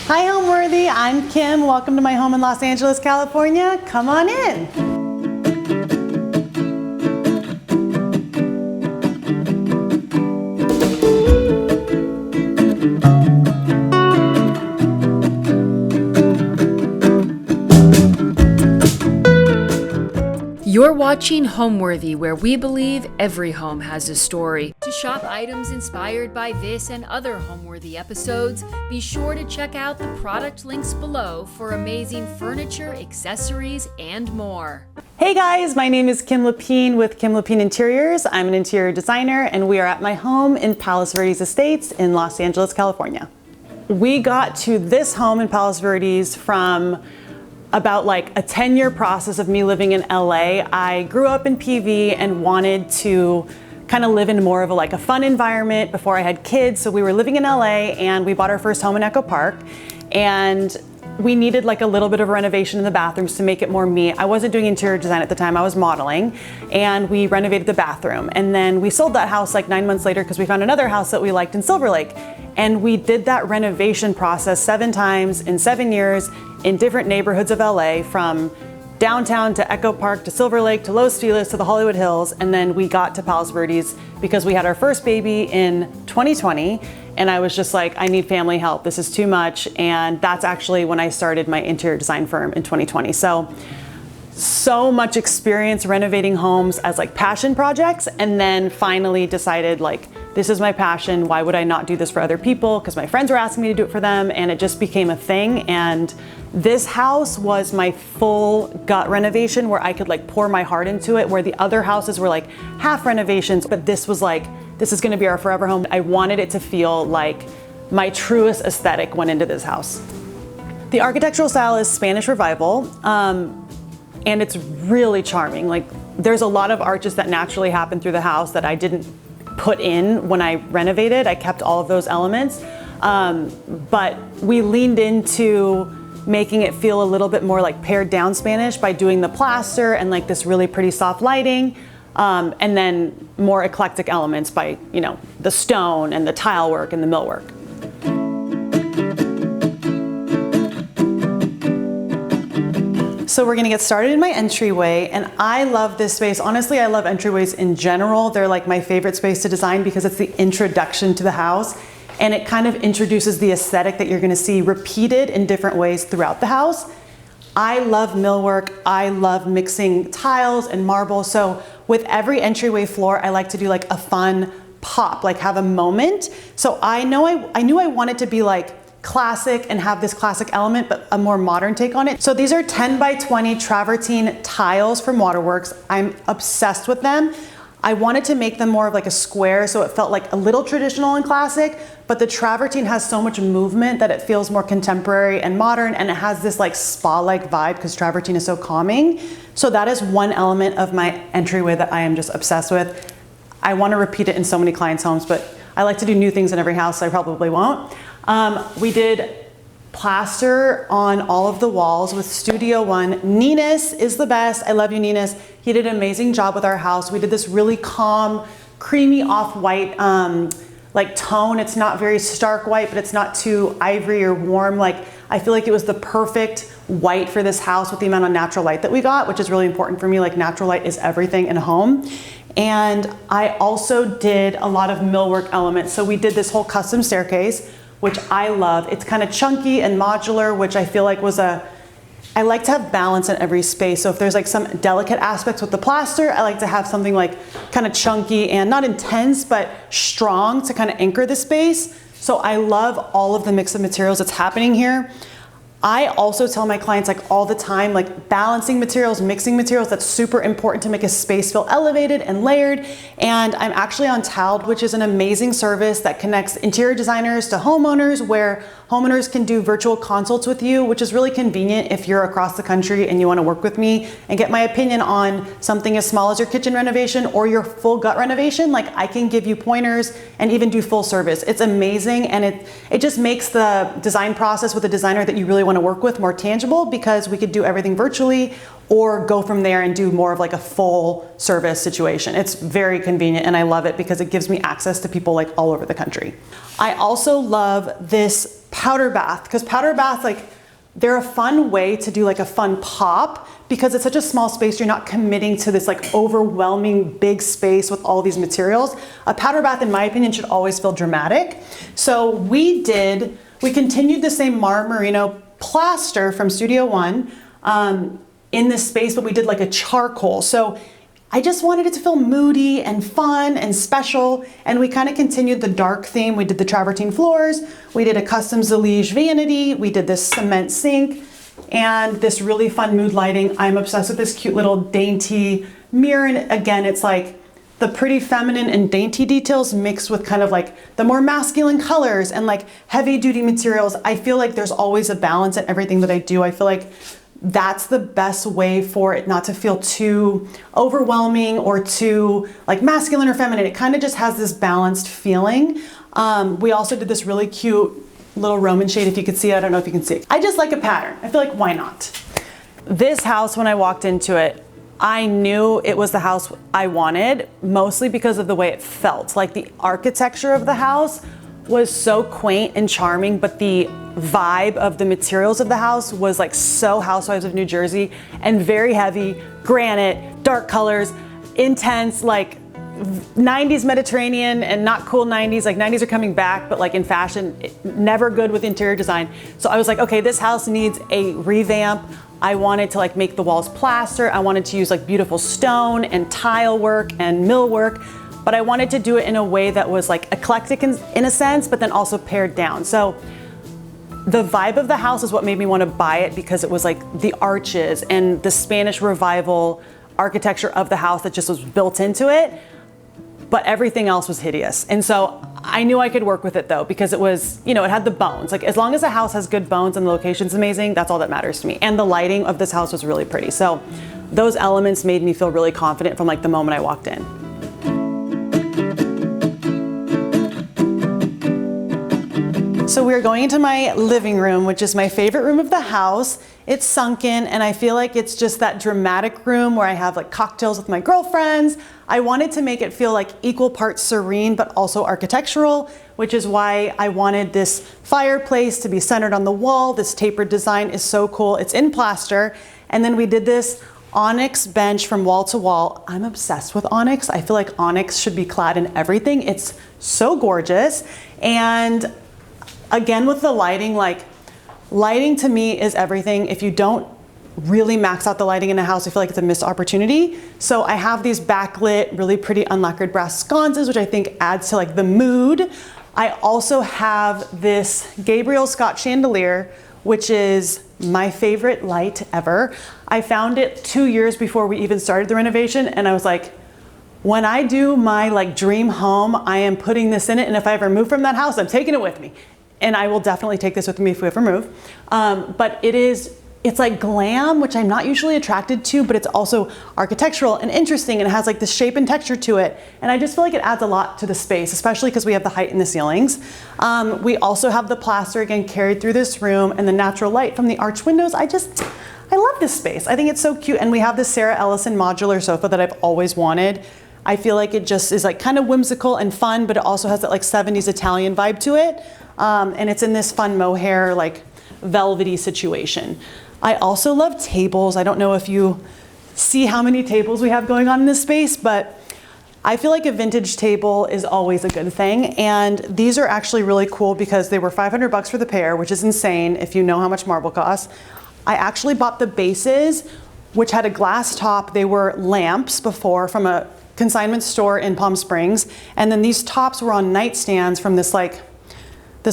Hi Homeworthy, I'm Kim. Welcome to my home in Los Angeles, California. Come on in. You're watching Homeworthy, where we believe every home has a story. To shop items inspired by this and other Homeworthy episodes, be sure to check out the product links below for amazing furniture, accessories, and more. Hey guys, my name is Kim Lapin with Kim Lapin Interiors. I'm an interior designer and we are at my home in Palos Verdes Estates in Los Angeles, California. We got to this home in Palos Verdes from about like a 10-year process of me living in LA. I grew up in PV and wanted to kind of live in more of a fun environment before I had kids. So we were living in LA and we bought our first home in Echo Park, and we needed like a little bit of renovation in the bathrooms to make it more me. I wasn't doing interior design at the time, I was modeling, and we renovated the bathroom. And then we sold that house like 9 months later because we found another house that we liked in Silver Lake. And we did that renovation process 7 times in 7 years in different neighborhoods of LA, from downtown to Echo Park to Silver Lake to Los Feliz to the Hollywood Hills. And then we got to Palos Verdes because we had our first baby in 2020. And I was just like, I need family help. This is too much. And that's actually when I started my interior design firm in 2020. So much experience renovating homes as like passion projects, and then finally decided like, this is my passion. Why would I not do this for other people? Because my friends were asking me to do it for them, and it just became a thing. And this house was my full gut renovation where I could like pour my heart into it, where the other houses were like half renovations, but this was like, this is gonna be our forever home. I wanted it to feel like my truest aesthetic went into this house. The architectural style is Spanish Revival, and it's really charming. Like, there's a lot of arches that naturally happen through the house that I didn't put in when I renovated. I kept all of those elements, but we leaned into making it feel a little bit more like pared down Spanish by doing the plaster and like this really pretty soft lighting, and then more eclectic elements by, you know, the stone and the tile work and the millwork. So we're gonna get started in my entryway, and I love this space. Honestly, I love entryways in general. They're like my favorite space to design because it's the introduction to the house, and it kind of introduces the aesthetic that you're gonna see repeated in different ways throughout the house. I love millwork. I love mixing tiles and marble. So with every entryway floor, I like to do like a fun pop, like have a moment. So I knew I wanted to be like classic and have this classic element, but a more modern take on it. So these are 10 by 20 travertine tiles from Waterworks. I'm obsessed with them. I wanted to make them more of like a square, so it felt like a little traditional and classic, but the travertine has so much movement that it feels more contemporary and modern, and it has this like spa-like vibe because travertine is so calming. So that is one element of my entryway that I am just obsessed with. I want to repeat it in so many clients' homes, but I like to do new things in every house, so I probably won't. We did plaster on all of the walls with Studio One. Ninus is the best. I love you, Ninus. He did an amazing job with our house. We did this really calm, creamy off-white like tone. It's not very stark white, but it's not too ivory or warm. Like, I feel like it was the perfect white for this house with the amount of natural light that we got, which is really important for me. Like, natural light is everything in a home. And I also did a lot of millwork elements. So we did this whole custom staircase, which I love. It's kind of chunky and modular, which I feel like I like to have balance in every space. So if there's like some delicate aspects with the plaster, I like to have something like kind of chunky and not intense, but strong to kind of anchor the space. So I love all of the mix of materials that's happening here. I also tell my clients like all the time, like balancing materials, mixing materials, that's super important to make a space feel elevated and layered. And I'm actually on Tiled, which is an amazing service that connects interior designers to homeowners, where homeowners can do virtual consults with you, which is really convenient if you're across the country and you want to work with me and get my opinion on something as small as your kitchen renovation or your full gut renovation. Like, I can give you pointers and even do full service. It's amazing, and it just makes the design process with a designer that you really want to work with more tangible, because we could do everything virtually, or go from there and do more of like a full service situation. It's very convenient and I love it because it gives me access to people like all over the country. I also love this powder bath because powder baths, like they're a fun way to do like a fun pop because it's such a small space. You're not committing to this like overwhelming big space with all these materials. A powder bath, in my opinion, should always feel dramatic. So we continued the same Marmerino plaster from Studio One in this space, but we did like a charcoal. So I just wanted it to feel moody and fun and special. And we kind of continued the dark theme. We did the travertine floors. We did a custom Zalige vanity. We did this cement sink and this really fun mood lighting. I'm obsessed with this cute little dainty mirror. And again, it's like the pretty feminine and dainty details mixed with kind of like the more masculine colors and like heavy duty materials. I feel like there's always a balance in everything that I do. I feel like that's the best way for it not to feel too overwhelming or too like masculine or feminine. It kind of just has this balanced feeling. We also did this really cute little Roman shade, if you could see it. I don't know if you can see it. I just like a pattern. I feel like, why not? This house, when I walked into it, I knew it was the house I wanted, mostly because of the way it felt. Like the architecture of the house was so quaint and charming, but the vibe of the materials of the house was like so Housewives of New Jersey and very heavy, granite, dark colors, intense, like 90s Mediterranean and not cool 90s. Like 90s are coming back, but like in fashion, never good with interior design. So I was like, okay, this house needs a revamp. I wanted to like make the walls plaster. I wanted to use like beautiful stone and tile work and millwork, but I wanted to do it in a way that was like eclectic in a sense, but then also pared down. So the vibe of the house is what made me want to buy it because it was like the arches and the Spanish Revival architecture of the house that just was built into it, but everything else was hideous. And so I knew I could work with it though, because it was, you know, it had the bones. Like as long as a house has good bones and the location's amazing, that's all that matters to me. And the lighting of this house was really pretty. So those elements made me feel really confident from like the moment I walked in. So we're going into my living room, which is my favorite room of the house. It's sunken and I feel like it's just that dramatic room where I have like cocktails with my girlfriends. I wanted to make it feel like equal parts serene, but also architectural, which is why I wanted this fireplace to be centered on the wall. This tapered design is so cool. It's in plaster. And then we did this onyx bench from wall to wall. I'm obsessed with onyx. I feel like onyx should be clad in everything. It's so gorgeous. And again, with the lighting, like lighting to me is everything. If you don't really max out the lighting in a house, I feel like it's a missed opportunity. So I have these backlit, really pretty unlacquered brass sconces, which I think adds to like the mood. I also have this Gabriel Scott chandelier, which is my favorite light ever. I found it 2 years before we even started the renovation. And I was like, when I do my like dream home, I am putting this in it. And if I ever move from that house, I'm taking it with me. And I will definitely take this with me if we ever move. But it's like glam, which I'm not usually attracted to, but it's also architectural and interesting and it has like the shape and texture to it. And I just feel like it adds a lot to the space, especially because we have the height in the ceilings. We also have the plaster again carried through this room and the natural light from the arch windows. I love this space. I think it's so cute. And we have this Sarah Ellison modular sofa that I've always wanted. I feel like it just is like kind of whimsical and fun, but it also has that like 70s Italian vibe to it. And it's in this fun mohair, like velvety situation. I also love tables. I don't know if you see how many tables we have going on in this space, but I feel like a vintage table is always a good thing. And these are actually really cool because they were $500 for the pair, which is insane if you know how much marble costs. I actually bought the bases, which had a glass top. They were lamps before from a consignment store in Palm Springs. And then these tops were on nightstands from this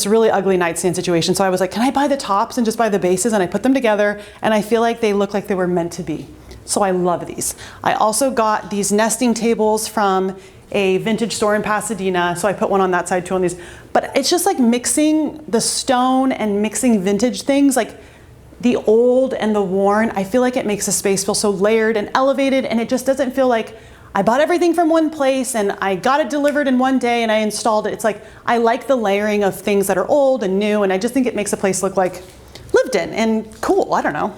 really ugly nightstand situation. So I was like, can I buy the tops and just buy the bases? And I put them together and I feel like they look like they were meant to be. So I love these. I also got these nesting tables from a vintage store in Pasadena. So I put one on that side too on these. But it's just like mixing the stone and mixing vintage things, like the old and the worn. I feel like it makes a space feel so layered and elevated, and it just doesn't feel like I bought everything from one place and I got it delivered in one day and I installed it. It's like, I like the layering of things that are old and new, and I just think it makes a place look like lived in and cool. I don't know.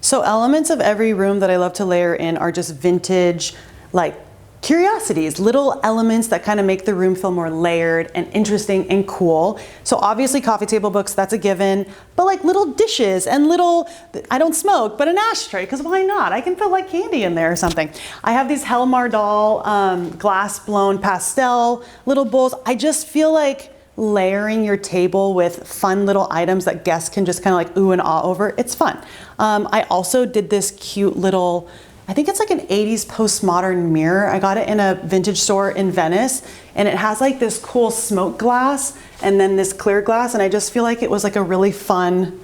So elements of every room that I love to layer in are just vintage, like curiosities, little elements that kind of make the room feel more layered and interesting and cool. So obviously coffee table books, that's a given, but like little dishes and little, I don't smoke, but an ashtray, because why not? I can put like candy in there or something. I have these Helmar doll glass blown pastel little bowls. I just feel like layering your table with fun little items that guests can just kind of like ooh and ah over, it's fun. I also did this cute little, I think it's like an 80s postmodern mirror. I got it in a vintage store in Venice, and it has like this cool smoke glass and then this clear glass, and I just feel like it was like a really fun,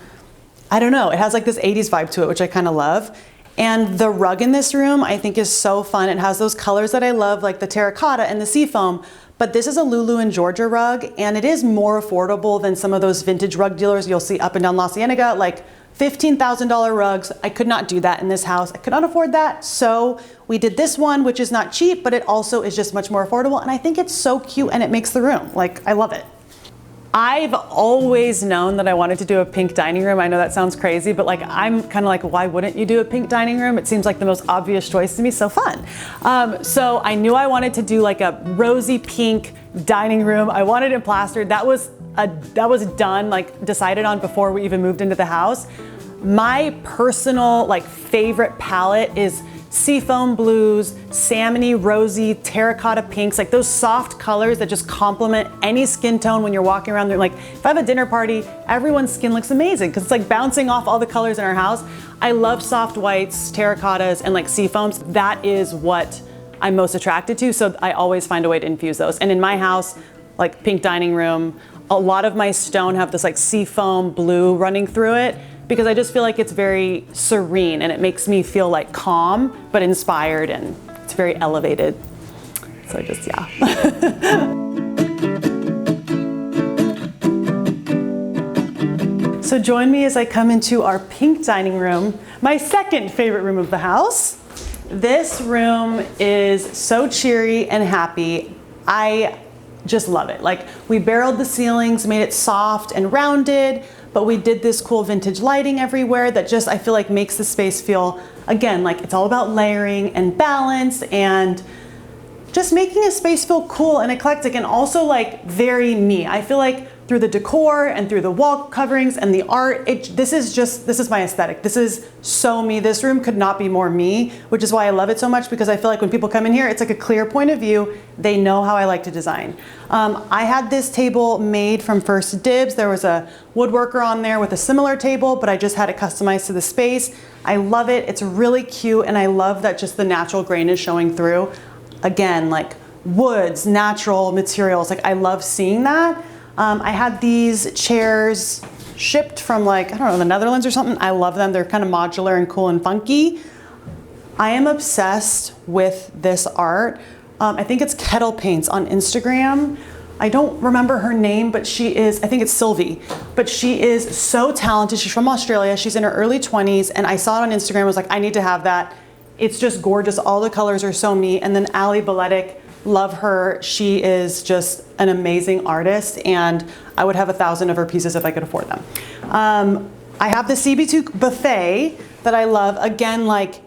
I don't know, it has like this 80s vibe to it, which I kind of love. And the rug in this room I think is so fun. It has those colors that I love, like the terracotta and the seafoam, but this is a Lulu and Georgia rug, and it is more affordable than some of those vintage rug dealers you'll see up and down La Cienega, like $15,000 rugs. I could not do that in this house. I could not afford that. So we did this one, which is not cheap, but it also is just much more affordable. And I think it's so cute and it makes the room. Like, I love it. I've always known that I wanted to do a pink dining room. I know that sounds crazy, but like, I'm kind of like, why wouldn't you do a pink dining room? It seems like the most obvious choice to me, so fun. So I knew I wanted to do like a rosy pink dining room. I wanted it plastered. That was done, like decided on before we even moved into the house. My personal like favorite palette is seafoam blues, salmony, rosy, terracotta pinks, like those soft colors that just complement any skin tone when you're walking around there. Like if I have a dinner party, everyone's skin looks amazing because it's like bouncing off all the colors in our house. I love soft whites, terracottas, and like seafoams. That is what I'm most attracted to. So I always find a way to infuse those. And in my house, like pink dining room, a lot of my stone have this like seafoam blue running through it, because I just feel like it's very serene and it makes me feel like calm, but inspired, and it's very elevated. So just, yeah. So join me as I come into our pink dining room, my second favorite room of the house. This room is so cheery and happy. I just love it. Like, we barreled the ceilings, made it soft and rounded, but we did this cool vintage lighting everywhere that just, I feel like, makes the space feel, again, like it's all about layering and balance and just making a space feel cool and eclectic, and also like very me. I feel like through the decor and through the wall coverings and the art, this is my aesthetic. This is so me. This room could not be more me, which is why I love it so much, because I feel like when people come in here, it's like a clear point of view. They know how I like to design. I had this table made from First Dibs. There was a woodworker on there with a similar table, but I just had it customized to the space. I love it. It's really cute, and I love that just the natural grain is showing through. Again, like woods, natural materials. Like, I love seeing that. I had these chairs shipped from, like, I don't know, the Netherlands or something. I love them. They're kind of modular and cool and funky. I am obsessed with this art. I think it's Kettle Paints on Instagram. I don't remember her name, but she is, I think it's Sylvie, but she is so talented. She's from Australia. She's in her early 20s, and I saw it on Instagram. I was like, I need to have that. It's just gorgeous. All the colors are so me. And then Ali Baletic, love her. She is just an amazing artist, and I would have 1,000 of her pieces if I could afford them. I have the CB2 buffet that I love. Again, like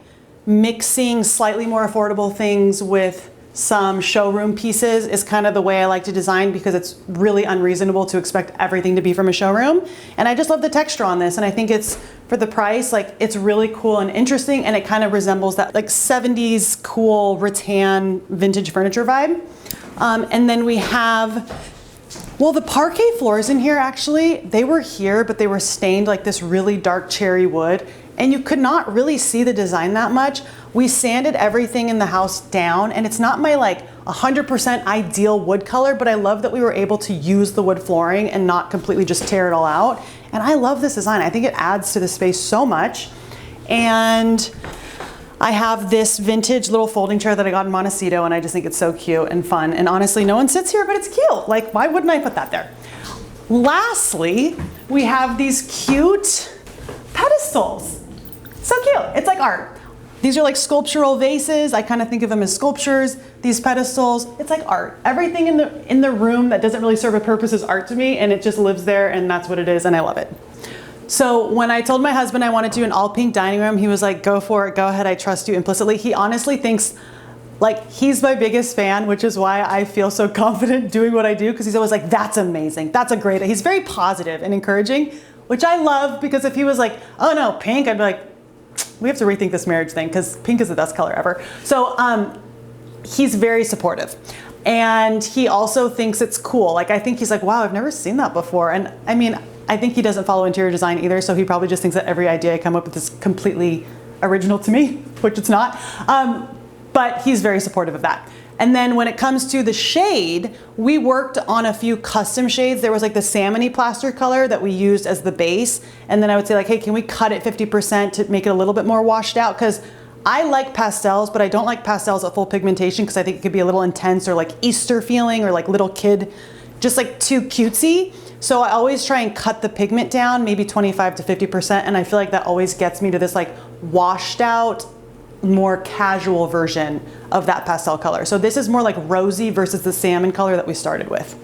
mixing slightly more affordable things with some showroom pieces is kind of the way I like to design, because it's really unreasonable to expect everything to be from a showroom. And I just love the texture on this, and I think it's, for the price, like, it's really cool and interesting, and it kind of resembles that like 70s cool rattan vintage furniture vibe. And then we have, well, the parquet floors in here, actually, they were here, but they were stained like this really dark cherry wood, and you could not really see the design that much. We sanded everything in the house down, and it's not my like 100% ideal wood color, but I love that we were able to use the wood flooring and not completely just tear it all out. And I love this design. I think it adds to the space so much. And I have this vintage little folding chair that I got in Montecito, and I just think it's so cute and fun. And honestly, no one sits here, but it's cute. Like, why wouldn't I put that there? Lastly, we have these cute pedestals. So cute. It's like art. These are like sculptural vases. I kind of think of them as sculptures. These pedestals, it's like art. Everything in the room that doesn't really serve a purpose is art to me, and it just lives there, and that's what it is, and I love it. So when I told my husband I wanted to do an all pink dining room, he was like, go for it, go ahead, I trust you implicitly. He honestly thinks, like, he's my biggest fan, which is why I feel so confident doing what I do, because he's always like, that's amazing, that's a great, he's very positive and encouraging, which I love, because if he was like, oh no, pink, I'd be like, we have to rethink this marriage thing, because pink is the best color ever. So he's very supportive. And he also thinks it's cool. Like, I think he's like, wow, I've never seen that before. And I mean, I think he doesn't follow interior design either, so he probably just thinks that every idea I come up with is completely original to me, which it's not. But he's very supportive of that. And then when it comes to the shade, we worked on a few custom shades. There was like the salmony plaster color that we used as the base. And then I would say like, hey, can we cut it 50% to make it a little bit more washed out? Because I like pastels, but I don't like pastels at full pigmentation because I think it could be a little intense or like Easter feeling or like little kid, just like too cutesy. So I always try and cut the pigment down, maybe 25 to 50%. And I feel like that always gets me to this like washed out, more casual version of that pastel color. So this is more like rosy versus the salmon color that we started with.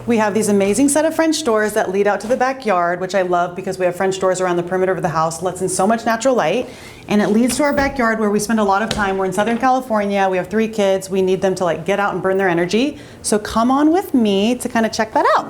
We have these amazing set of French doors that lead out to the backyard, which I love because we have French doors around the perimeter of the house, lets in so much natural light, and it leads to our backyard where we spend a lot of time. We're in Southern California, we have 3 kids, we need them to like get out and burn their energy. So come on with me to kind of check that out.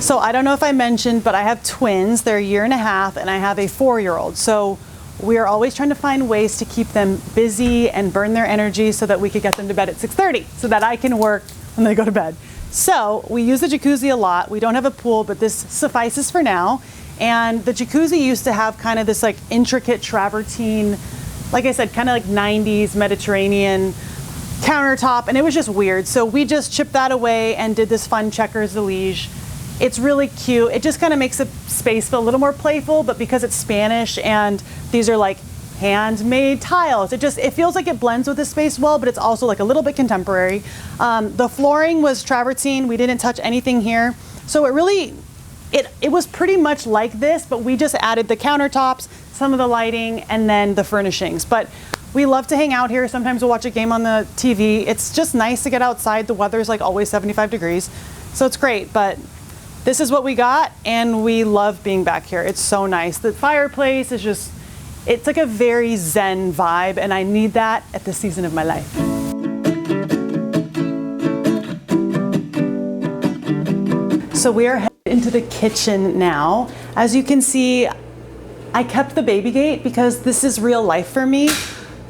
So I don't know if I mentioned, but I have twins, they're 1.5 years, and I have a 4-year-old. So we are always trying to find ways to keep them busy and burn their energy so that we could get them to bed at 6:30 so that I can work when they go to bed. So we use the jacuzzi a lot. We don't have a pool, but this suffices for now. And the jacuzzi used to have kind of this like intricate travertine, like I said, kind of like 90s Mediterranean countertop, and it was just weird. So we just chipped that away and did this fun checkers de liege. It's really cute. It just kind of makes the space feel a little more playful, but because it's Spanish and these are like handmade tiles, it feels like it blends with the space well, but it's also like a little bit contemporary. The flooring was travertine. We didn't touch anything here. So it was pretty much like this, but we just added the countertops, some of the lighting, and then the furnishings. But we love to hang out here. Sometimes we'll watch a game on the TV. It's just nice to get outside. The weather's like always 75 degrees. So it's great, but this is what we got, and we love being back here. It's so nice. The fireplace is just, it's like a very zen vibe, and I need that at this season of my life. So we are headed into the kitchen now. As you can see, I kept the baby gate because this is real life for me.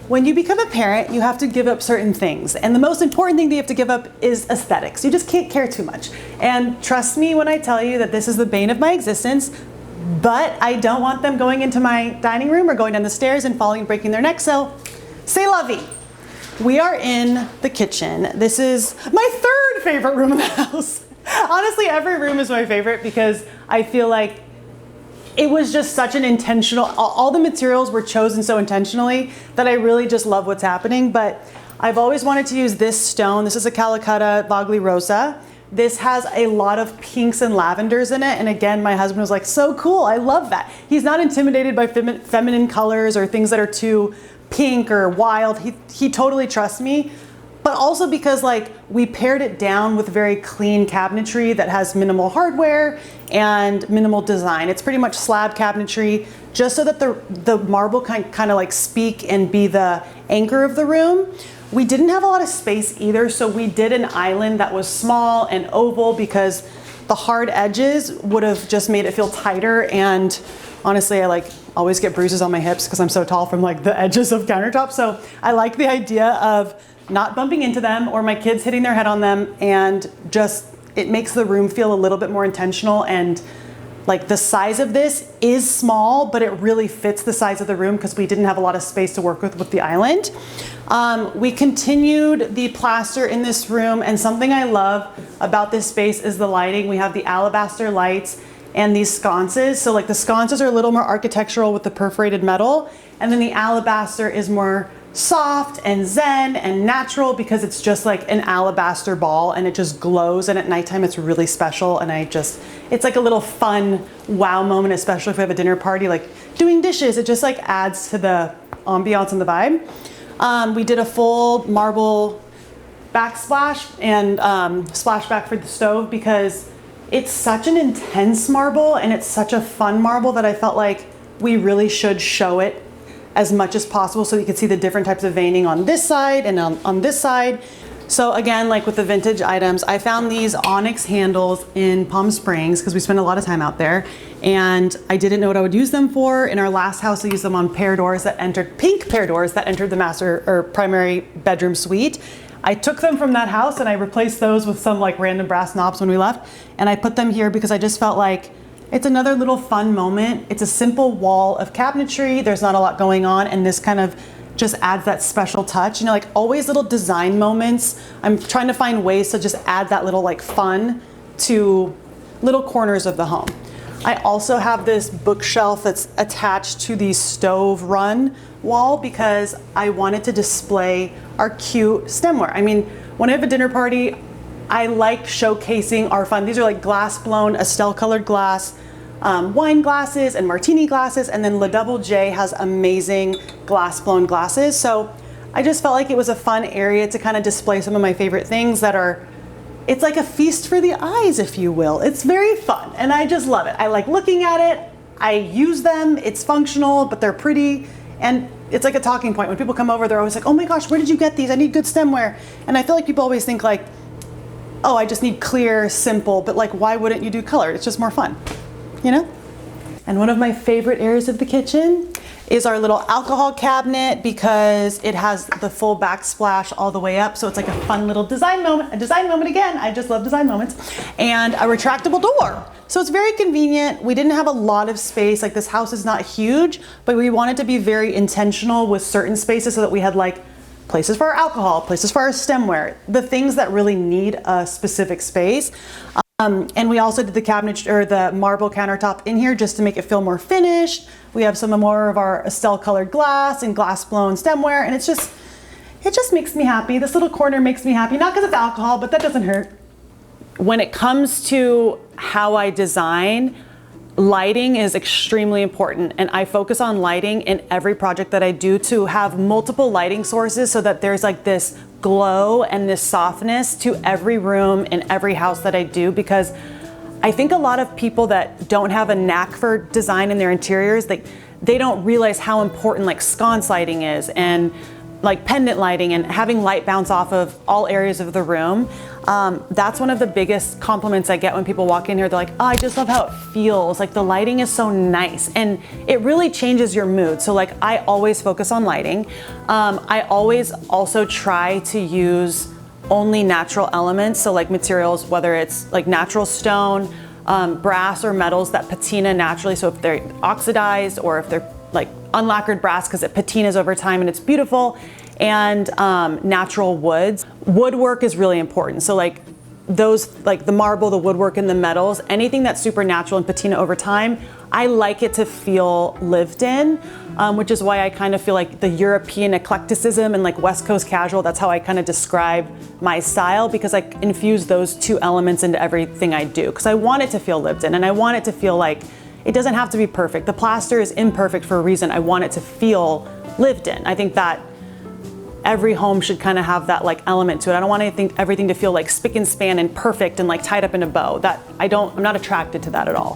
When you become a parent, you have to give up certain things. And the most important thing that you have to give up is aesthetics. You just can't care too much. And trust me when I tell you that this is the bane of my existence, but I don't want them going into my dining room or going down the stairs and falling and breaking their neck, so c'est la vie. We are in the kitchen. This is my 3rd favorite room in the house. Honestly, every room is my favorite because I feel like it was just such an intentional, all the materials were chosen so intentionally that I really just love what's happening. But I've always wanted to use this stone. This is a Calicut Vogli Rosa. This has a lot of pinks and lavenders in it. And again, my husband was like, so cool, I love that. He's not intimidated by feminine colors or things that are too pink or wild. He totally trusts me. But also because like we paired it down with very clean cabinetry that has minimal hardware and minimal design. It's pretty much slab cabinetry, just so that the marble can kind of like speak and be the anchor of the room. We didn't have a lot of space either, so we did an island that was small and oval because the hard edges would have just made it feel tighter. And honestly, I like always get bruises on my hips because I'm so tall from like the edges of countertops. So I like the idea of not bumping into them or my kids hitting their head on them, and just it makes the room feel a little bit more intentional. And like the size of this is small, but it really fits the size of the room because we didn't have a lot of space to work with the island. We continued the plaster in this room, and something I love about this space is the lighting. We have the alabaster lights and these sconces. So like the sconces are a little more architectural with the perforated metal, and then the alabaster is more soft and zen and natural because it's just like an alabaster ball and it just glows, and at nighttime it's really special. And it's like a little fun wow moment, especially if we have a dinner party, like doing dishes. It just like adds to the ambiance and the vibe. We did a full marble backsplash and splashback for the stove because it's such an intense marble and it's such a fun marble that I felt like we really should show it as much as possible so you can see the different types of veining on this side and on this side. So again, like with the vintage items, I found these onyx handles in Palm Springs because we spent a lot of time out there and I didn't know what I would use them for. In our last house, I used them on pear doors that entered, pink pear doors that entered the master or primary bedroom suite. I took them from that house and I replaced those with some like random brass knobs when we left. And I put them here because I just felt like it's another little fun moment. It's a simple wall of cabinetry. There's not a lot going on and this kind of just adds that special touch. You know, like always little design moments. I'm trying to find ways to just add that little like fun to little corners of the home. I also have this bookshelf that's attached to the stove run wall because I wanted to display our cute stemware. I mean, when I have a dinner party, I like showcasing our fun. These are like glass blown, Estelle colored glass, wine glasses and martini glasses, and then Le Double J has amazing glass blown glasses. So I just felt like it was a fun area to kind of display some of my favorite things that are, it's like a feast for the eyes, if you will. It's very fun and I just love it. I like looking at it. I use them. It's functional, but they're pretty. And it's like a talking point. When people come over, they're always like, oh my gosh, where did you get these? I need good stemware. And I feel like people always think like, oh, I just need clear, simple, but like, why wouldn't you do color? It's just more fun, you know? And one of my favorite areas of the kitchen is our little alcohol cabinet because it has the full backsplash all the way up. So it's like a fun little design moment, again. I just love design moments. And a retractable door. So it's very convenient. We didn't have a lot of space. Like this house is not huge, but we wanted to be very intentional with certain spaces so that we had like places for our alcohol, places for our stemware, the things that really need a specific space. And we also did the cabinet or the marble countertop in here just to make it feel more finished. We have some more of our Estelle colored glass and glass blown stemware, and it just makes me happy. This little corner makes me happy, not because it's alcohol, but that doesn't hurt. When it comes to how I design, lighting is extremely important, and I focus on lighting in every project that I do to have multiple lighting sources so that there's like this glow and this softness to every room in every house that I do, because I think a lot of people that don't have a knack for design in their interiors, they don't realize how important like sconce lighting is and like pendant lighting and having light bounce off of all areas of the room. That's one of the biggest compliments I get when people walk in here. They're like, oh, I just love how it feels. Like the lighting is so nice and it really changes your mood. So like I always focus on lighting. I always also try to use only natural elements. So like materials, whether it's like natural stone, brass or metals that patina naturally. So if they're oxidized or if they're like unlacquered brass because it patinas over time and it's beautiful, and natural woods. Woodwork is really important. So like those, like the marble, the woodwork and the metals, anything that's super natural and patina over time, I like it to feel lived in, which is why I kind of feel like the European eclecticism and like West Coast casual, that's how I kind of describe my style, because I infuse those two elements into everything I do, because I want it to feel lived in and I want it to feel like it doesn't have to be perfect. The plaster is imperfect for a reason. I want it to feel lived in. I think that every home should kind of have that like element to it. I don't want everything to feel like spick and span and perfect and like tied up in a bow. I'm not attracted to that at all.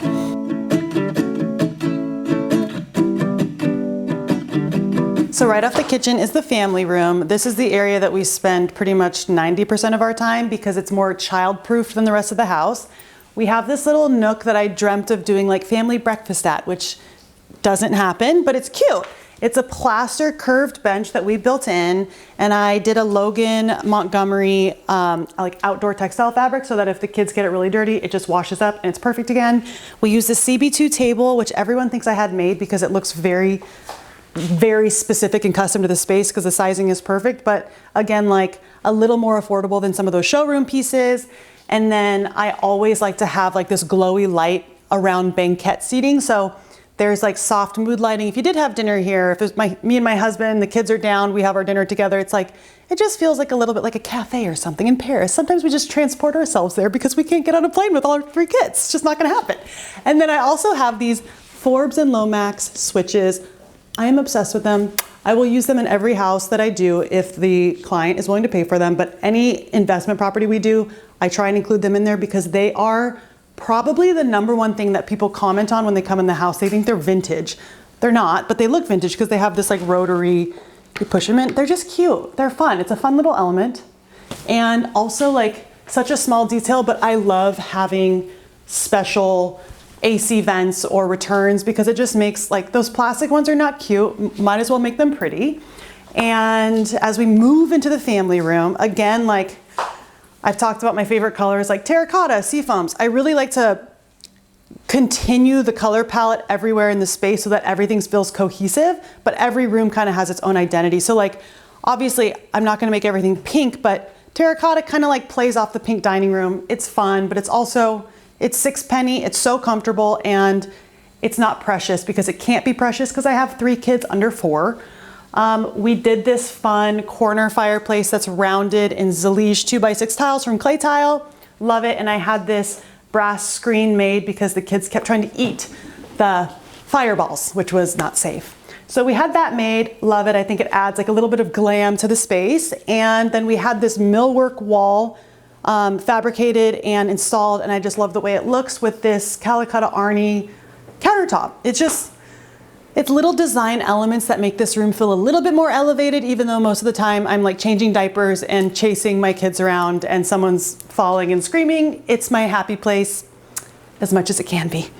So right off the kitchen is the family room. This is the area that we spend pretty much 90% of our time because it's more child-proof than the rest of the house. We have this little nook that I dreamt of doing like family breakfast at, which doesn't happen, but it's cute. It's a plaster curved bench that we built in, and I did a Logan Montgomery like outdoor textile fabric so that if the kids get it really dirty, it just washes up and it's perfect again. We use the CB2 table, which everyone thinks I had made because it looks very, very specific and custom to the space because the sizing is perfect, but again, like a little more affordable than some of those showroom pieces. And then I always like to have like this glowy light around banquette seating. So there's like soft mood lighting. If you did have dinner here, if it's me and my husband, the kids are down, we have our dinner together, it's like, it just feels like a little bit like a cafe or something in Paris. Sometimes we just transport ourselves there because we can't get on a plane with all our 3 kids. It's just not gonna happen. And then I also have these Forbes and Lomax switches I am obsessed with them. I will use them in every house that I do if the client is willing to pay for them, but any investment property we do, I try and include them in there because they are probably the #1 thing that people comment on when they come in the house. They think they're vintage. They're not, but they look vintage because they have this like rotary, you push them in. They're just cute. They're fun. It's a fun little element. And also like such a small detail, but I love having special AC vents or returns because it just makes, like, those plastic ones are not cute. Might as well make them pretty. And as we move into the family room, again, like I've talked about my favorite colors like terracotta, seafoams. I really like to continue the color palette everywhere in the space so that everything feels cohesive, but every room kind of has its own identity. So like, obviously I'm not gonna make everything pink, but terracotta kind of like plays off the pink dining room. It's fun, but it's also, it's 6 penny, it's so comfortable, and it's not precious because it can't be precious because I have 3 kids under 4. We did this fun corner fireplace that's rounded in Zalige 2x6 tiles from Clay Tile. Love it. And I had this brass screen made because the kids kept trying to eat the fireballs, which was not safe. So we had that made. Love it. I think it adds like a little bit of glam to the space. And then we had this millwork wall fabricated and installed, and I just love the way it looks with this Calicut Arni countertop. It's little design elements that make this room feel a little bit more elevated, even though most of the time I'm like changing diapers and chasing my kids around and someone's falling and screaming. It's my happy place as much as it can be.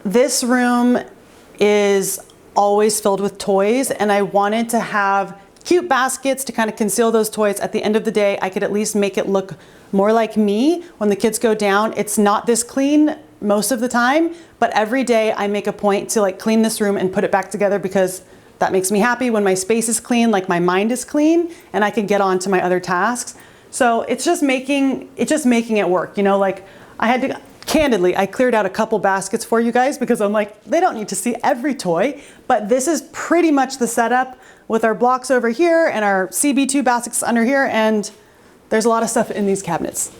This room is always filled with toys, and I wanted to have cute baskets to kind of conceal those toys. At the end of the day, I could at least make it look more like me when the kids go down. It's not this clean most of the time, but every day I make a point to like clean this room and put it back together because that makes me happy when my space is clean, like my mind is clean, and I can get on to my other tasks. So it's just making it work, you know, like I had to, candidly, I cleared out a couple baskets for you guys because I'm like, they don't need to see every toy, but this is pretty much the setup with our blocks over here and our CB2 baskets under here, and there's a lot of stuff in these cabinets,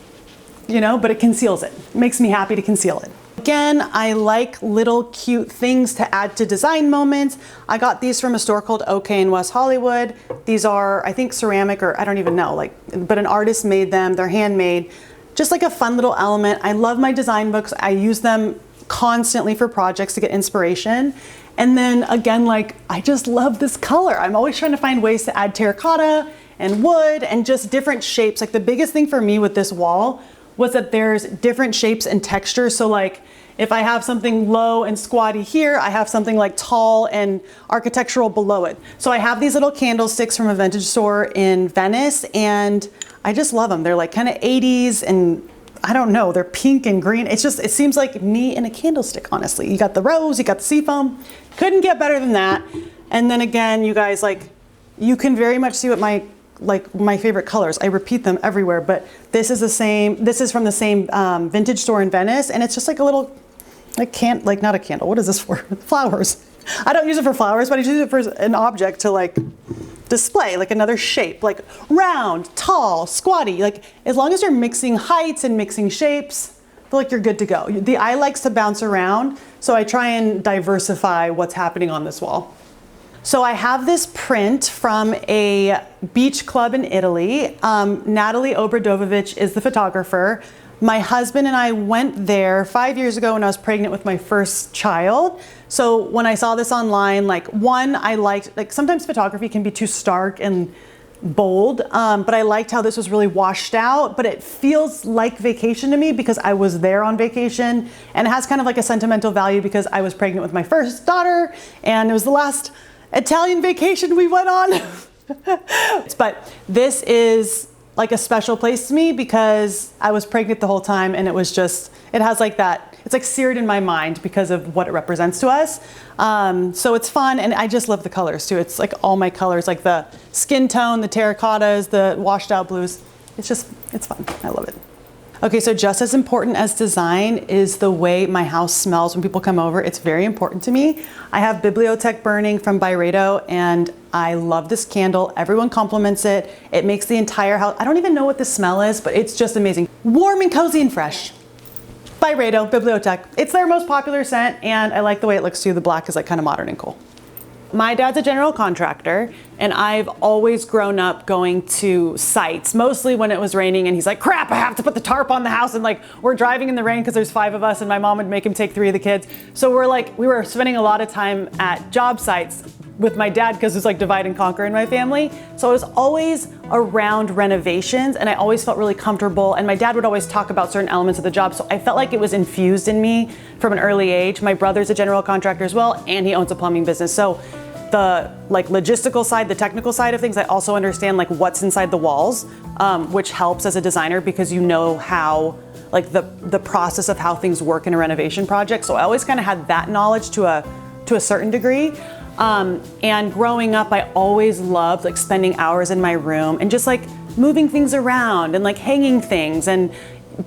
you know, but it conceals it. It makes me happy to conceal it. Again, I like little cute things to add to design moments. I got these from a store called OK in West Hollywood. These are, I think, ceramic, or I don't even know, like, but an artist made them. They're handmade. Just like a fun little element. I love my design books. I use them constantly for projects to get inspiration. And then again, like, I just love this color. I'm always trying to find ways to add terracotta and wood and just different shapes. Like the biggest thing for me with this wall was that there's different shapes and textures. So like if I have something low and squatty here, I have something like tall and architectural below it. So I have these little candlesticks from a vintage store in Venice, and I just love them. They're like kind of 80s, and I don't know, they're pink and green. It's just, it seems like me in a candlestick, honestly. You got the rose, you got the seafoam. Couldn't get better than that. And then again, you guys, like, you can very much see what my favorite colors. I repeat them everywhere, but this is from the same vintage store in Venice, and it's just like a little, like not a candle. What is this for? Flowers. I don't use it for flowers, but I use it for an object to like display, like another shape, like round, tall, squatty. Like as long as you're mixing heights and mixing shapes, I feel like you're good to go. The eye likes to bounce around, so I try and diversify what's happening on this wall. So I have this print from a beach club in Italy. Natalie Obradovic is the photographer. My husband and I went there 5 years ago when I was pregnant with my first child. So when I saw this online, like one, I liked, like sometimes photography can be too stark and bold, but I liked how this was really washed out, but it feels like vacation to me because I was there on vacation, and it has kind of like a sentimental value because I was pregnant with my first daughter and it was the last Italian vacation we went on. But this is like a special place to me because I was pregnant the whole time, and it was just, it has like that, it's like seared in my mind because of what it represents to us. So it's fun, and I just love the colors too. It's like all my colors, like the skin tone, the terracottas, the washed out blues. It's just, it's fun. I love it. Okay, so just as important as design is the way my house smells when people come over. It's very important to me. I have Bibliotech burning from Byredo, and I love this candle. Everyone compliments it. It makes the entire house, I don't even know what the smell is, but it's just amazing. Warm and cozy and fresh. by Rado, Bibliotech. It's their most popular scent, and I like the way it looks too. The black is like kind of modern and cool. My dad's a general contractor, and I've always grown up going to sites, mostly when it was raining, and he's like, crap, I have to put the tarp on the house, and like, we're driving in the rain because there's 5 of us, and my mom would make him take 3 of the kids. So we were spending a lot of time at job sites with my dad because it's like divide and conquer in my family. So I was always around renovations, and I always felt really comfortable, and my dad would always talk about certain elements of the job, so I felt like it was infused in me from an early age. My brother's a general contractor as well, and he owns a plumbing business. So the like logistical side, the technical side of things, I also understand like what's inside the walls, which helps as a designer because you know how like the process of how things work in a renovation project. So I always kind of had that knowledge to a certain degree. And growing up, I always loved like spending hours in my room and just like moving things around and like hanging things and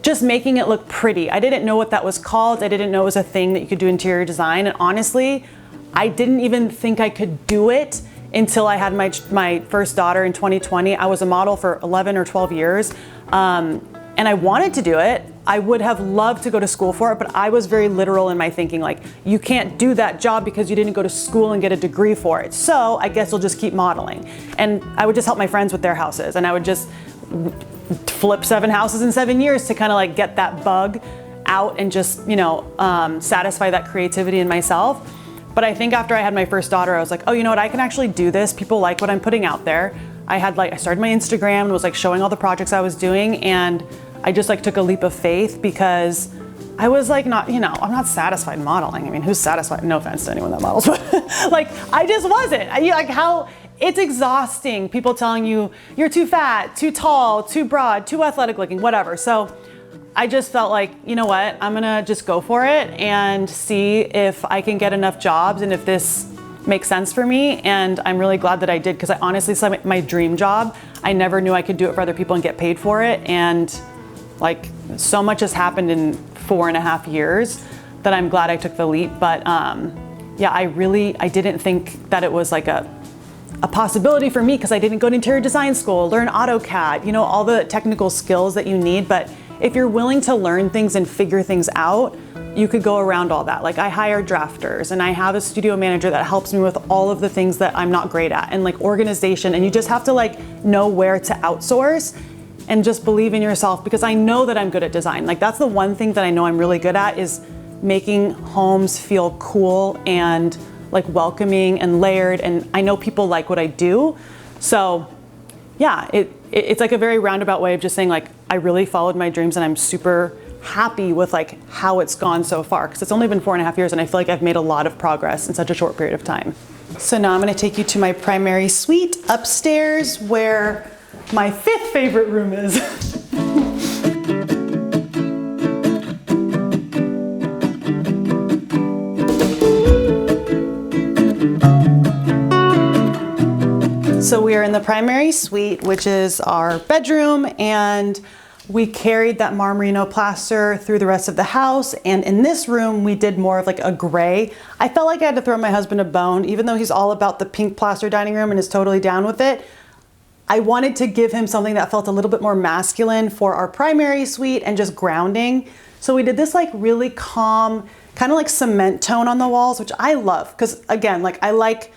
just making it look pretty. I didn't know what that was called. I didn't know it was a thing that you could do interior design. And honestly, I didn't even think I could do it until I had my first daughter in 2020. I was a model for 11 or 12 years. And I wanted to do it. I would have loved to go to school for it, but I was very literal in my thinking, like, you can't do that job because you didn't go to school and get a degree for it. So I guess you'll just keep modeling. And I would just help my friends with their houses, and I would just flip 7 houses in 7 years to kind of like get that bug out and just, satisfy that creativity in myself. But I think after I had my first daughter, I was like, oh, you know what, I can actually do this. People like what I'm putting out there. I started my Instagram and was like showing all the projects I was doing, and I just like took a leap of faith because I was like I'm not satisfied modeling. I mean, who's satisfied? No offense to anyone that models, but like I just wasn't. It's exhausting. People telling you you're too fat, too tall, too broad, too athletic looking, whatever. So I just felt like, you know what, I'm gonna just go for it and see if I can get enough jobs and if this makes sense for me. And I'm really glad that I did, because I honestly saw my dream job. I never knew I could do it for other people and get paid for it. And like so much has happened in 4.5 years that I'm glad I took the leap. But I didn't think that it was like a possibility for me, because I didn't go to interior design school, learn AutoCAD, all the technical skills that you need. But if you're willing to learn things and figure things out, you could go around all that. Like I hire drafters, and I have a studio manager that helps me with all of the things that I'm not great at, and like organization. And you just have to like know where to outsource and just believe in yourself, because I know that I'm good at design. Like that's the one thing that I know I'm really good at, is making homes feel cool and like welcoming and layered. And I know people like what I do. So yeah, it's like a very roundabout way of just saying like, I really followed my dreams, and I'm super happy with like how it's gone so far, because it's only been 4.5 years, and I feel like I've made a lot of progress in such a short period of time. So now I'm going to take you to my primary suite upstairs, where my 5th favorite room is. So we are in the primary suite, which is our bedroom, and we carried that Marmerino plaster through the rest of the house. And in this room, we did more of like a gray. I felt like I had to throw my husband a bone, even though he's all about the pink plaster dining room and is totally down with it. I wanted to give him something that felt a little bit more masculine for our primary suite and just grounding. So we did this like really calm, kind of like cement tone on the walls, which I love, because again, like I like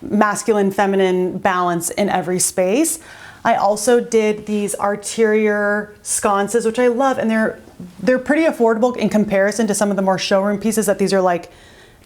masculine, feminine balance in every space. I also did these arterial sconces, which I love, and they're pretty affordable in comparison to some of the more showroom pieces that these are like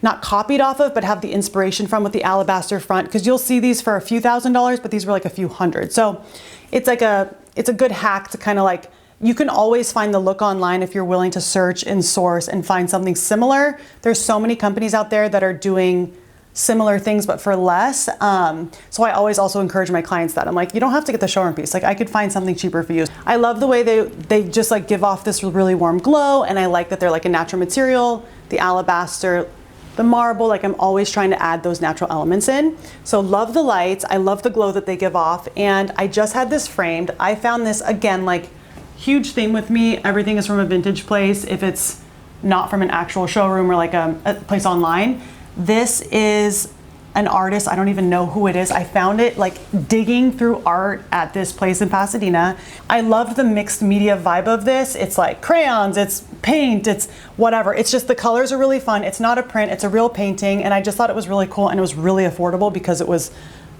not copied off of, but have the inspiration from, with the alabaster front, because you'll see these for a few $1,000s, but these were like a few hundred. So it's a good hack to kind of like, you can always find the look online if you're willing to search and source and find something similar. There's so many companies out there that are doing similar things but for less. So I always also encourage my clients that I'm like, you don't have to get the showroom piece. Like I could find something cheaper for you. I love the way they just like give off this really warm glow, and I like that they're like a natural material, the alabaster, the marble. Like I'm always trying to add those natural elements in. So love the lights. I love the glow that they give off. And I just had this framed. I found this, again, like huge thing with me. Everything is from a vintage place if it's not from an actual showroom or like a place online. This is an artist. I don't even know who it is. I found it like digging through art at this place in Pasadena. I loved the mixed media vibe of this. It's like crayons, it's paint, it's whatever. It's just the colors are really fun. It's not a print, it's a real painting. And I just thought it was really cool, and it was really affordable because it was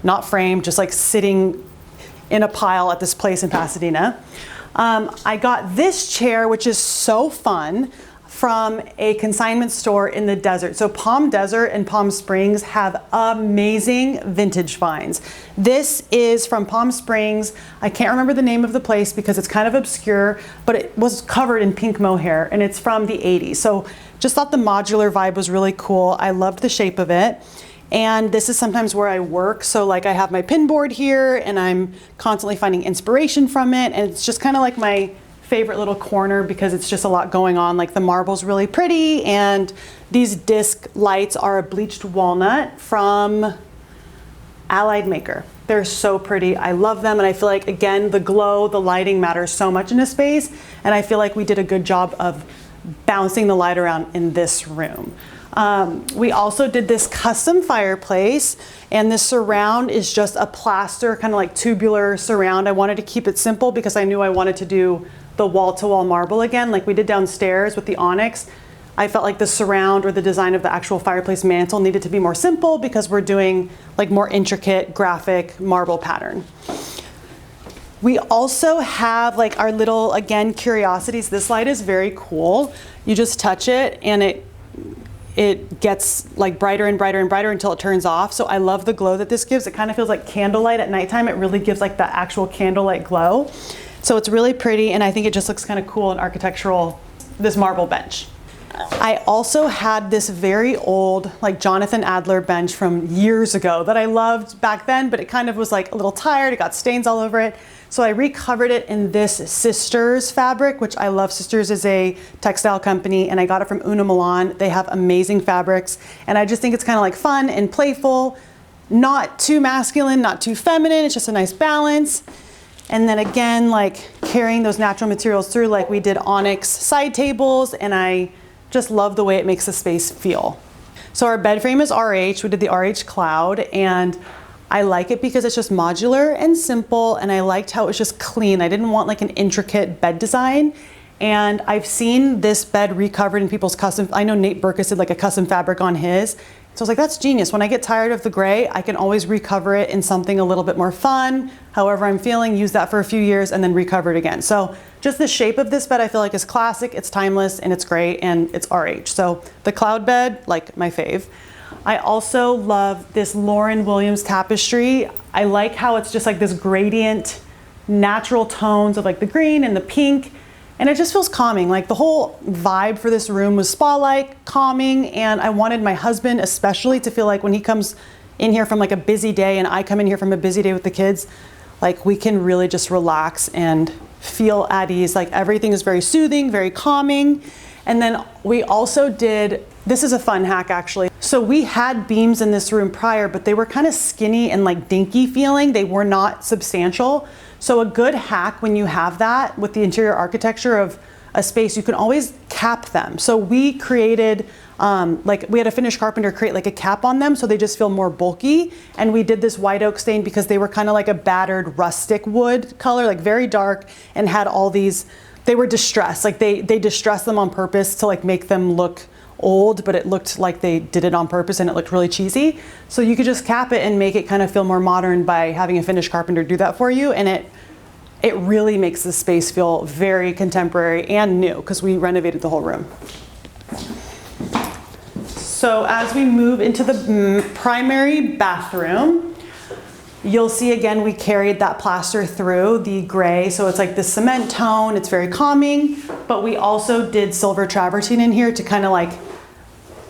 not framed, just like sitting in a pile at this place in Pasadena. I got this chair, which is so fun, from a consignment store in the desert. So Palm Desert and Palm Springs have amazing vintage finds. This is from Palm Springs. I can't remember the name of the place because it's kind of obscure, but it was covered in pink mohair, and it's from the 80s. So just thought the modular vibe was really cool. I loved the shape of it. And this is sometimes where I work. So like I have my pin board here and I'm constantly finding inspiration from it. And it's just kind of like my favorite little corner because it's just a lot going on. Like the marble's really pretty, and these disc lights are a bleached walnut from Allied Maker. They're so pretty. I love them, and I feel like, again, the glow, the lighting matters so much in a space, and I feel like we did a good job of bouncing the light around in this room. We also did this custom fireplace, and this surround is just a plaster, kind of like tubular surround. I wanted to keep it simple because I knew I wanted to do the wall-to-wall marble again, like we did downstairs with the onyx. I felt like the surround or the design of the actual fireplace mantle needed to be more simple because we're doing like more intricate graphic marble pattern. We also have like our little, again, curiosities. This light is very cool. You just touch it and it gets like brighter and brighter and brighter until it turns off. So I love the glow that this gives. It kind of feels like candlelight at nighttime. It really gives like the actual candlelight glow. So it's really pretty, and I think it just looks kind of cool and architectural, this marble bench. I also had this very old, like Jonathan Adler bench from years ago that I loved back then, but it kind of was like a little tired. It got stains all over it. So I recovered it in this Sisters fabric, which I love. Sisters is a textile company, and I got it from Una Milan. They have amazing fabrics, and I just think it's kind of like fun and playful, not too masculine, not too feminine. It's just a nice balance. And then again, like carrying those natural materials through, like we did onyx side tables, and I just love the way it makes the space feel. So our bed frame is RH. We did the RH Cloud, and I like it because it's just modular and simple, and I liked how it was just clean. I didn't want like an intricate bed design. And I've seen this bed recovered in people's custom, I know Nate Berkus did like a custom fabric on his. So I was like, that's genius. When I get tired of the gray, I can always recover it in something a little bit more fun. However I'm feeling, use that for a few years and then recover it again. So just the shape of this bed I feel like is classic, it's timeless, and it's great, and it's RH. So the cloud bed, like my fave. I also love this Lauren Williams tapestry. I like how it's just like this gradient, natural tones of like the green and the pink. And it just feels calming. Like the whole vibe for this room was spa-like, calming, and I wanted my husband especially to feel like when he comes in here from like a busy day and I come in here from a busy day with the kids, like we can really just relax and feel at ease. Like everything is very soothing, very calming. And then we also did, this is a fun hack actually. So we had beams in this room prior, but they were kind of skinny and like dinky feeling. They were not substantial. So a good hack when you have that with the interior architecture of a space, you can always cap them. So we created, like we had a Finnish carpenter create like a cap on them so they just feel more bulky. And we did this white oak stain because they were kind of like a battered rustic wood color, like very dark, and had all these, they were distressed. Like they distressed them on purpose to like make them look old, but it looked like they did it on purpose and it looked really cheesy. So you could just cap it and make it kind of feel more modern by having a Finnish carpenter do that for you. And it really makes the space feel very contemporary and new because we renovated the whole room. So as we move into the primary bathroom, you'll see again, we carried that plaster through the gray. So it's like the cement tone, it's very calming, but we also did silver travertine in here to kind of like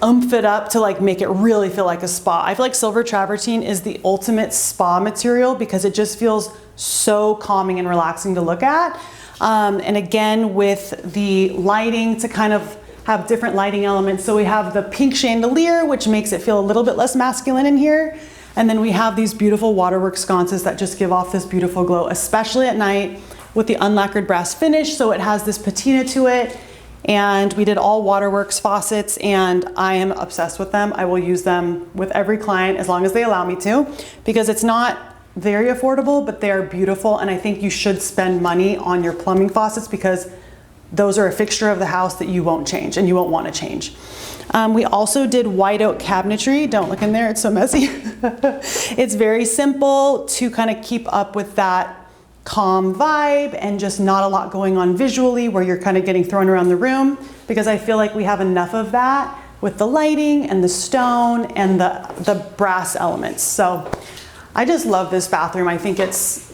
oomph it up to like make it really feel like a spa. I feel like silver travertine is the ultimate spa material because it just feels so calming and relaxing to look at. And again, with the lighting to kind of have different lighting elements. So we have the pink chandelier, which makes it feel a little bit less masculine in here. And then we have these beautiful waterwork sconces that just give off this beautiful glow, especially at night with the unlacquered brass finish. So it has this patina to it. And we did all Waterworks faucets, and I am obsessed with them. I will use them with every client as long as they allow me to, because it's not very affordable, but they are beautiful. And I think you should spend money on your plumbing faucets because those are a fixture of the house that you won't change and you won't want to change. We also did white oak cabinetry. Don't look in there, it's so messy. It's very simple to kind of keep up with that calm vibe and just not a lot going on visually where you're kind of getting thrown around the room, because I feel like we have enough of that with the lighting and the stone and the brass elements. So I just love this bathroom. I think it's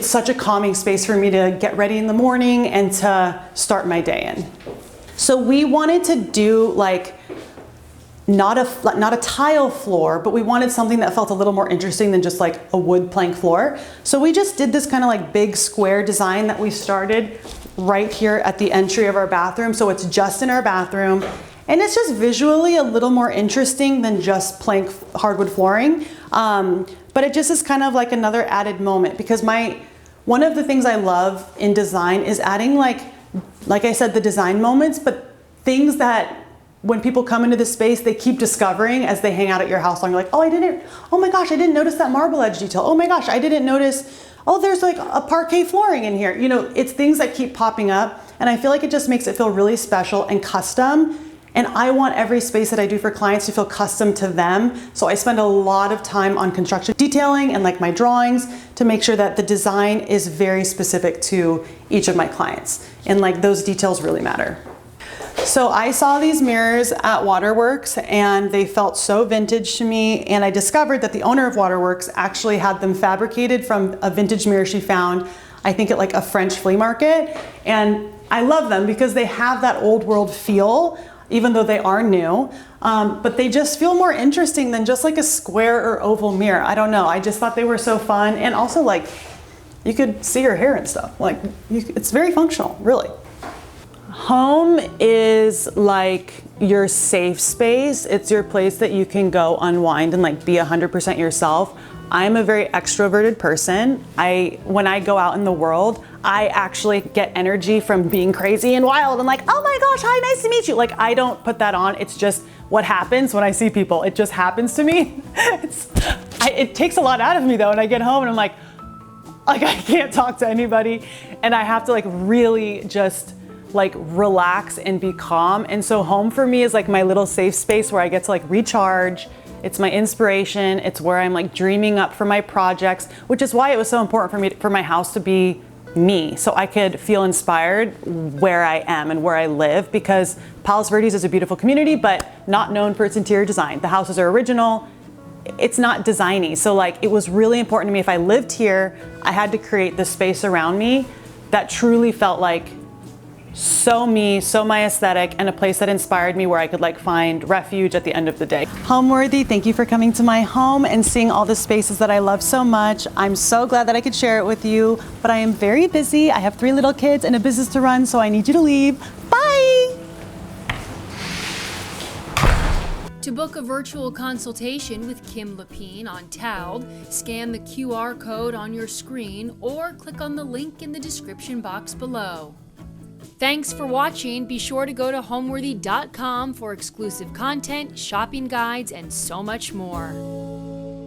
such a calming space for me to get ready in the morning and to start my day in. So we wanted to do like not a tile floor, but we wanted something that felt a little more interesting than just like a wood plank floor. So we just did this kind of like big square design that we started right here at the entry of our bathroom. So it's just in our bathroom, and it's just visually a little more interesting than just plank hardwood flooring. But it just is kind of like another added moment, because one of the things I love in design is adding like I said, the design moments, but things that when people come into the space, they keep discovering as they hang out at your house long. You're like, oh my gosh, I didn't notice that marble edge detail. Oh my gosh, I didn't notice, oh, there's like a parquet flooring in here. You know, it's things that keep popping up. And I feel like it just makes it feel really special and custom. And I want every space that I do for clients to feel custom to them. So I spend a lot of time on construction detailing and like my drawings to make sure that the design is very specific to each of my clients. And like those details really matter. So I saw these mirrors at Waterworks and they felt so vintage to me. And I discovered that the owner of Waterworks actually had them fabricated from a vintage mirror she found, I think at like a French flea market. And I love them because they have that old world feel, even though they are new, but they just feel more interesting than just like a square or oval mirror. I don't know, I just thought they were so fun. And also like, you could see your hair and stuff. Like, it's very functional, really. Home is like your safe space. It's your place that you can go unwind and like be 100% yourself. I'm a very extroverted person. When I go out in the world, I actually get energy from being crazy and wild. I'm like, oh my gosh, hi, nice to meet you. Like, I don't put that on. It's just what happens when I see people. It just happens to me. It takes a lot out of me though. And I get home and I'm like I can't talk to anybody. And I have to like really just like relax and be calm. And so home for me is like my little safe space where I get to like recharge. It's my inspiration. It's where I'm like dreaming up for my projects, which is why it was so important for me, for my house to be me, so I could feel inspired where I am and where I live, because Palos Verdes is a beautiful community, but not known for its interior design. The houses are original. It's not designy. So like, it was really important to me, if I lived here, I had to create this space around me that truly felt like so me, so my aesthetic, and a place that inspired me where I could like find refuge at the end of the day. Homeworthy, thank you for coming to my home and seeing all the spaces that I love so much. I'm so glad that I could share it with you, but I am very busy. I have 3 little kids and a business to run, so I need you to leave. Bye! To book a virtual consultation with Kim Lapin on TALD, scan the QR code on your screen or click on the link in the description box below. Thanks for watching. Be sure to go to homeworthy.com for exclusive content, shopping guides, and so much more.